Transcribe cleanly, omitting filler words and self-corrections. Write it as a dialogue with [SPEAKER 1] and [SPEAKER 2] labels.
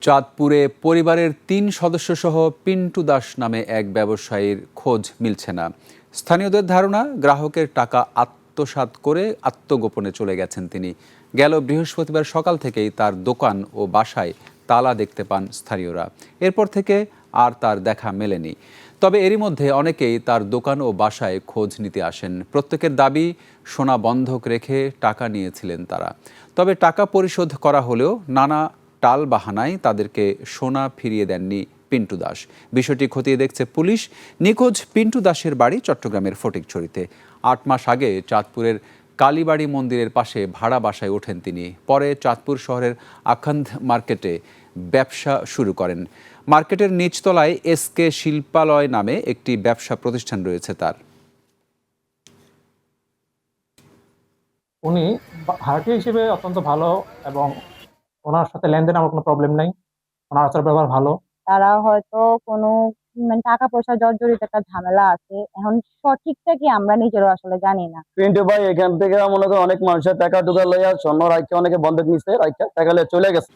[SPEAKER 1] চাঁদপুরে পরিবারের ৩ সদস্যসহ পিন্টু দাস নামে এক ব্যবসায়ীর খোঁজ মিলছে না। স্থানীয়দের ধারণা, গ্রাহকের টাকা আত্মসাৎ করে আত্মগোপনে চলে গেছেন তিনি। গেল বৃহস্পতিবার সকাল থেকেই তার দোকান ও বাসায় তালা দেখতে পান স্থানীয়রা। এরপর থেকে আর তার দেখা মেলেনি। তবে এরই মধ্যে অনেকেই তার দোকান ও বাসায় খোঁজ নিতে আসেন। প্রত্যেকের দাবি, সোনা বন্ধক রেখে টাকা নিয়েছিলেন তারা। তবে টাকা পরিশোধ করা হলেও নানা টাল বাহানায় তাদেরকে সোনা ফিরিয়ে দেননি পিন্টু দাস। বিষয়টি খতিয়ে দেখছে পুলিশ। নিখোঁজ পিন্টু দাসের বাড়ি চট্টগ্রামের ফটিকছড়িতে। ৮ মাস আগে চাঁদপুরের কালীবাড়ি মন্দিরের পাশে ভাড়া বাসায় ওঠেন তিনি। পরে চাঁদপুর শহরের আখান্দ মার্কেটে ব্যবসা শুরু করেন। মার্কেটের নিচতলায় এসকে শিল্পালয় নামে একটি ব্যবসা প্রতিষ্ঠান রয়েছে তার।
[SPEAKER 2] উনি ভাড়াটিয়া হিসেবে অত্যন্ত ভালো এবং ওনার সাথে লেনদেন আমার কোনো প্রবলেম নাই। ওনার আচার ব্যবহার ভালো।
[SPEAKER 3] তারা হয়তো কোনো টাকা পয়সা জর্জরিত একটা ঝামেলা আছে। এখন সঠিকটা কি আমরা নিজেরও আসলে জানি না।
[SPEAKER 4] পিন্টু ভাই এখান থেকে মনে করেন অনেক মানুষের টাকা টুকা লইয়া স্বর্ণ রাখতে অনেকে বন্ধক নিচ্ছে, রাখতে টাকা লইয়া চলে গেছে।